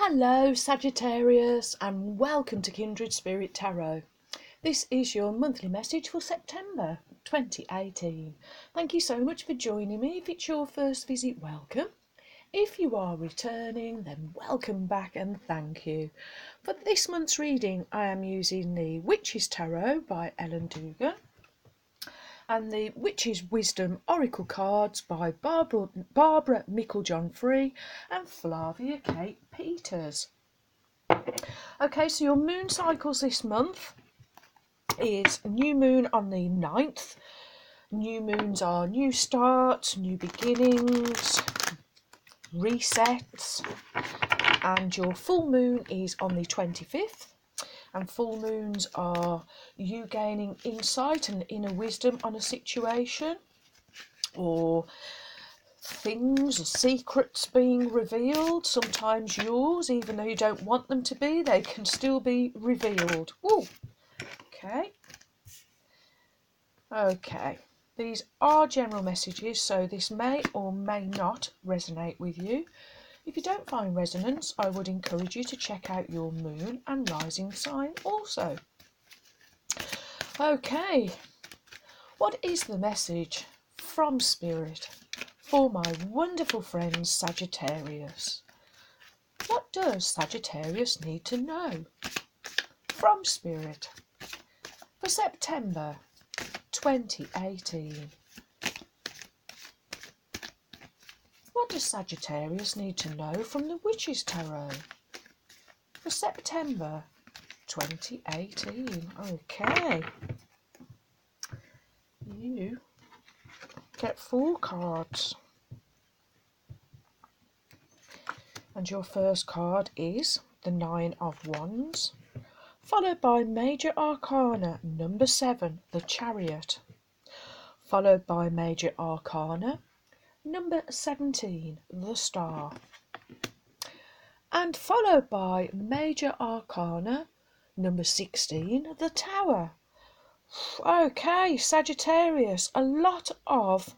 Hello Sagittarius and welcome to Kindred Spirit Tarot. This is your monthly message for September 2018. Thank you so much for joining me. If it's your first visit, welcome. If you are returning, then welcome back and thank you. For this month's reading, I am using the Witch's Tarot by Ellen Dugan and the Witch's Wisdom Oracle cards by Barbara Micklejohn-Free and Flavia Kate Peters. Okay, so your moon cycles this month is new moon on the 9th. New moons are new starts, new beginnings, resets, and your full moon is on the 25th. And full moons are you gaining insight and inner wisdom on a situation, or things or secrets being revealed, sometimes yours, even though you don't want them to be, they can still be revealed. Ooh. Okay, these are general messages, so this may or may not resonate with you. If you don't find resonance, I would encourage you to check out your moon and rising sign also. Okay, what is the message from Spirit for my wonderful friend Sagittarius? What does Sagittarius need to know from Spirit for September 2018? What does Sagittarius need to know from the Witch's Tarot for September 2018? Okay, you get 4 cards, and your first card is the 9 of Wands, followed by Major Arcana number 7, the Chariot, followed by Major Arcana number 17, the Star, and followed by Major Arcana number 16, the Tower. Okay, Sagittarius, a lot of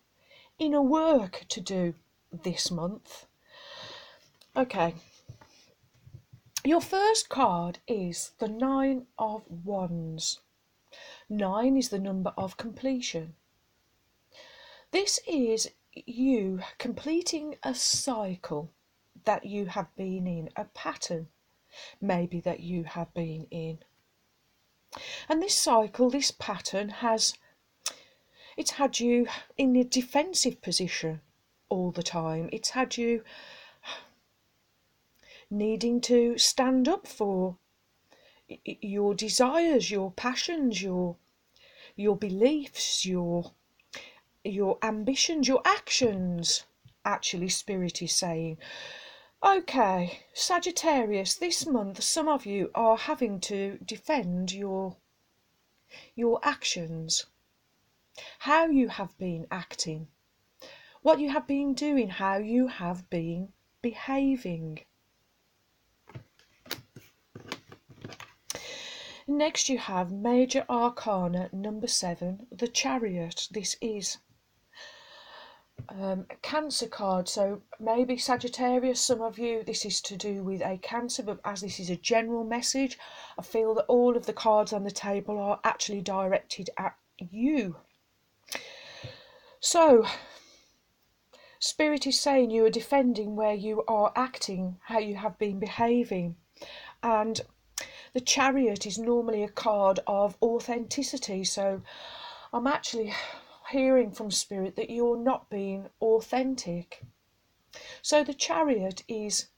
inner work to do this month. Okay, your first card is the 9 of Wands. 9 is the number of completion. This is you completing a cycle that you have been in, a pattern maybe that you have been in. And this cycle, this pattern it's had you in a defensive position all the time. It's had you needing to stand up for your desires, your passions, your beliefs, your ambitions, your actions. Actually, Spirit is saying, okay, Sagittarius, this month some of you are having to defend your actions, how you have been acting, what you have been doing, how you have been behaving. Next you have Major Arcana number 7, the Chariot. This is a Cancer card, so maybe Sagittarius, some of you, this is to do with a Cancer, but as this is a general message, I feel that all of the cards on the table are actually directed at you. So Spirit is saying you are defending where you are acting, how you have been behaving, and the Chariot is normally a card of authenticity, so I'm actually hearing from Spirit that you're not being authentic. So the Chariot is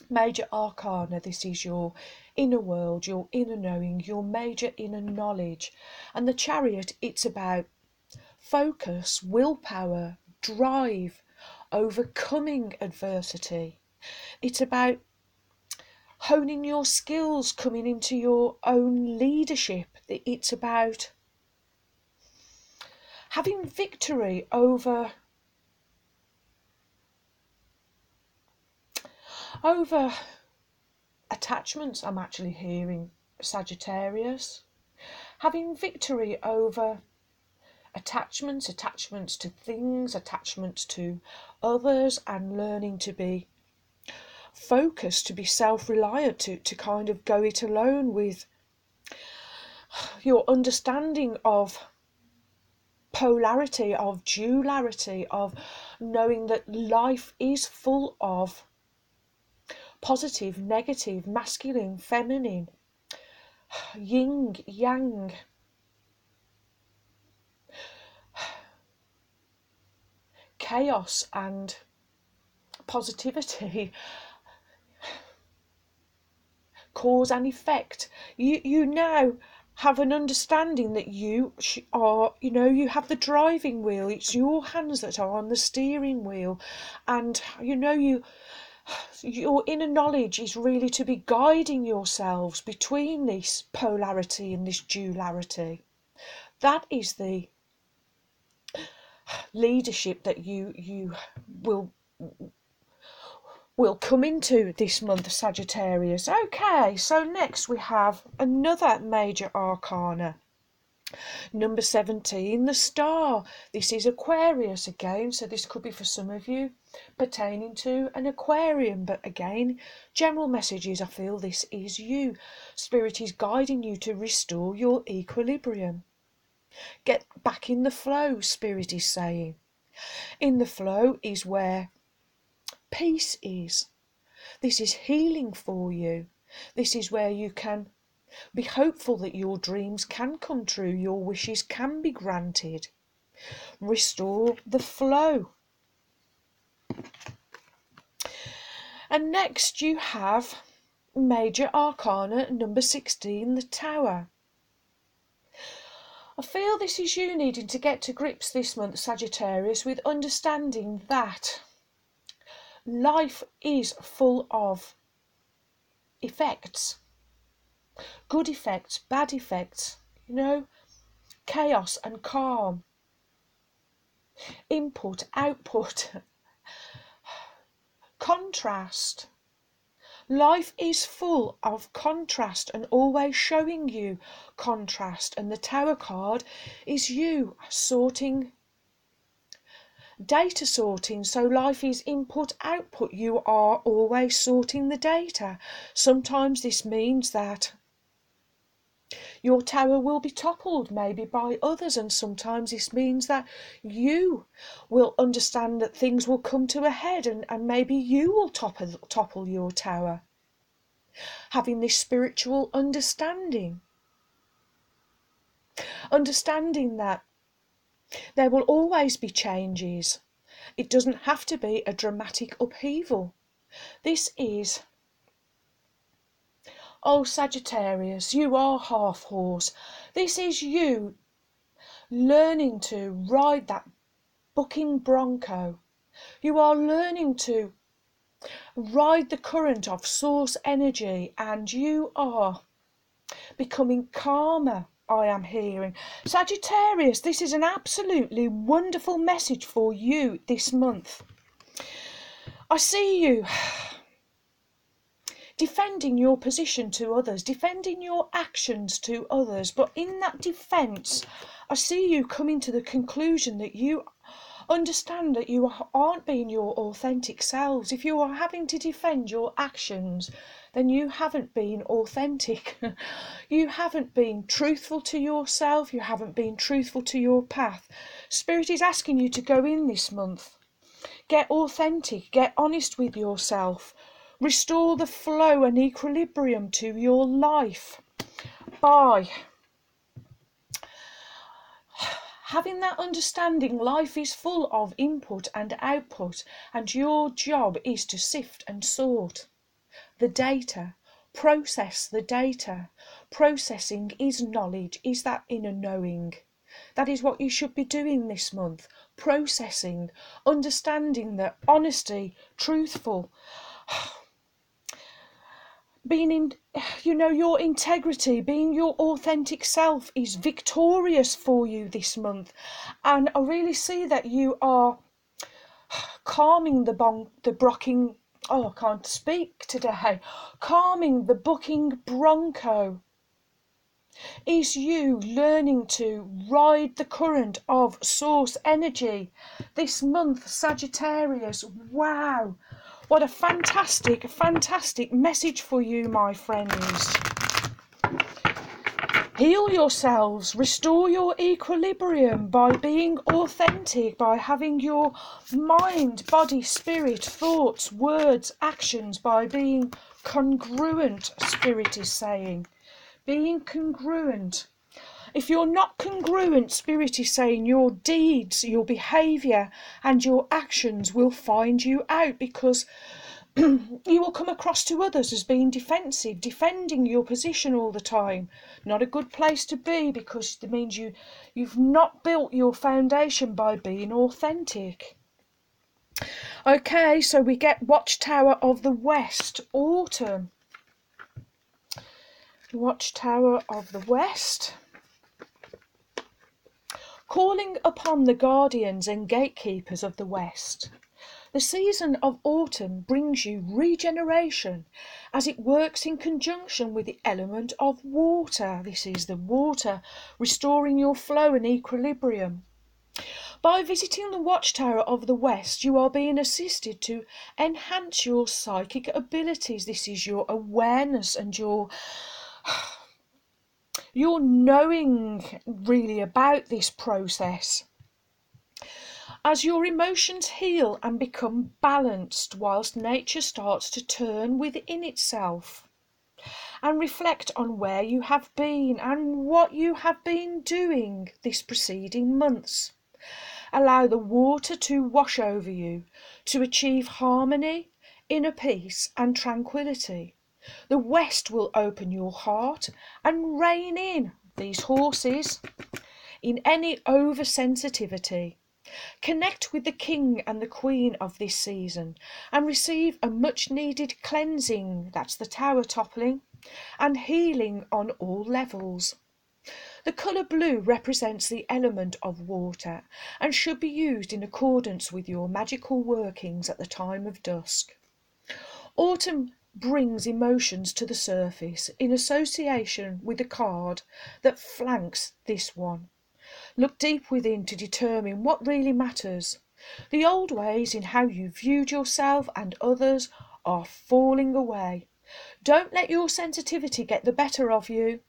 Major Arcana. This is your inner world, your inner knowing, your major inner knowledge. And the Chariot, it's about focus, willpower, drive, overcoming adversity. It's about honing your skills, coming into your own leadership. It's about having victory over attachments. I'm actually hearing Sagittarius. Having victory over attachments to things, attachments to others, and learning to be focus, to be self-reliant, to kind of go it alone with your understanding of polarity, of duality, of knowing that life is full of positive, negative, masculine, feminine, yin, yang, chaos and positivity, cause and effect. You now have an understanding that you are, you have the driving wheel. It's your hands that are on the steering wheel, and your inner knowledge is really to be guiding yourselves between this polarity and this duality. That is the leadership that you will come into this month, Sagittarius. Okay, so next we have another major arcana. Number 17, the star. This is Aquarius again, so this could be for some of you pertaining to an Aquarian, but again, general messages. I feel this is you. Spirit is guiding you to restore your equilibrium. Get back in the flow, Spirit is saying. In the flow is where peace is. This is healing for you. This is where you can be hopeful that your dreams can come true, your wishes can be granted. Restore the flow. And next you have major arcana number 16, the Tower. I feel this is you needing to get to grips this month, Sagittarius, with understanding that life is full of effects. Good effects, bad effects, chaos and calm, input, output, contrast. Life is full of contrast and always showing you contrast, and the Tower card is you data sorting. So life is input, output. You are always sorting the data. Sometimes this means that your tower will be toppled maybe by others, and sometimes this means that you will understand that things will come to a head, and maybe you will topple your tower. Having this spiritual understanding that there will always be changes. It doesn't have to be a dramatic upheaval. This is, oh Sagittarius, you are half horse. This is you learning to ride that bucking bronco. You are learning to ride the current of source energy, and you are becoming calmer, I am hearing. Sagittarius, this is an absolutely wonderful message for you this month. I see you defending your position to others, defending your actions to others, but in that defence, I see you coming to the conclusion that you understand that you aren't being your authentic selves. If you are having to defend your actions, then you haven't been authentic. You haven't been truthful to yourself. You haven't been truthful to your path. Spirit is asking you to go in this month. Get authentic. Get honest with yourself. Restore the flow and equilibrium to your life by having that understanding. Life is full of input and output, and your job is to sift and sort the data, process the data. Processing is knowledge, is that inner knowing. That is what you should be doing this month. Processing, understanding that honesty, truthful, being in, your integrity, being your authentic self is victorious for you this month. And I really see that you are calming the brocking, I can't speak today. Calming the bucking bronco is you learning to ride the current of source energy this month, Sagittarius. Wow. What a fantastic, fantastic message for you, my friends. Heal yourselves, restore your equilibrium by being authentic, by having your mind, body, spirit, thoughts, words, actions, by being congruent, Spirit is saying. Being congruent. If you're not congruent, Spirit is saying, your deeds, your behaviour and your actions will find you out, because you will come across to others as being defensive, defending your position all the time. Not a good place to be, because it means you've not built your foundation by being authentic. Okay, so we get Watchtower of the West, Autumn. Watchtower of the West. Calling upon the guardians and gatekeepers of the West. The season of autumn brings you regeneration as it works in conjunction with the element of water. This is the water, restoring your flow and equilibrium. By visiting the Watchtower of the West, you are being assisted to enhance your psychic abilities. This is your awareness and your knowing really about this process. As your emotions heal and become balanced, whilst nature starts to turn within itself, and reflect on where you have been and what you have been doing this preceding months. Allow the water to wash over you to achieve harmony, inner peace and tranquility. The West will open your heart and rein in these horses in any oversensitivity. Connect with the king and the queen of this season and receive a much needed cleansing, that's the tower toppling, and healing on all levels. The colour blue represents the element of water and should be used in accordance with your magical workings at the time of dusk. Autumn brings emotions to the surface in association with the card that flanks this one. Look deep within to determine what really matters. The old ways in how you viewed yourself and others are falling away. Don't let your sensitivity get the better of you.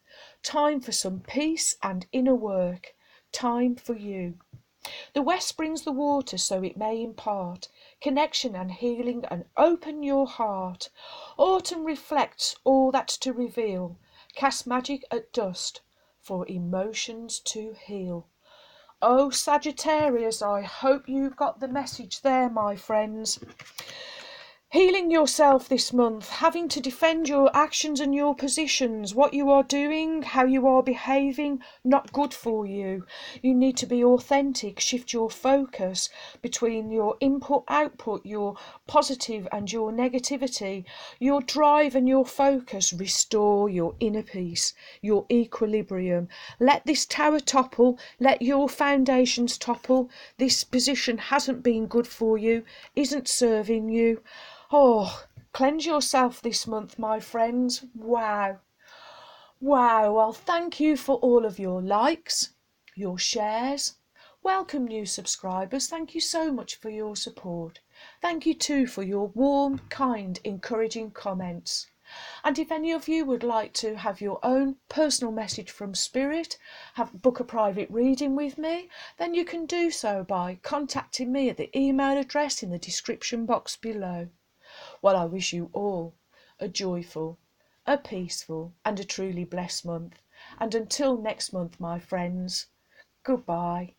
Time for some peace and inner work. Time for you. The West brings the water so it may impart connection and healing and open your heart. Autumn reflects all that's to reveal. Cast magic at dust for emotions to heal. Oh, Sagittarius, I hope you've got the message there, my friends. Healing yourself this month, having to defend your actions and your positions, what you are doing, how you are behaving, not good for you. You need to be authentic, shift your focus between your input, output, your positive and your negativity, your drive and your focus. Restore your inner peace, your equilibrium. Let this tower topple, let your foundations topple. This position hasn't been good for you, isn't serving you. Oh, cleanse yourself this month, my friends. Wow. Wow. Well, thank you for all of your likes, your shares. Welcome new subscribers. Thank you so much for your support. Thank you too for your warm, kind, encouraging comments. And if any of you would like to have your own personal message from Spirit, book a private reading with me, then you can do so by contacting me at the email address in the description box below. Well, I wish you all a joyful, a peaceful and a truly blessed month. And until next month, my friends, goodbye.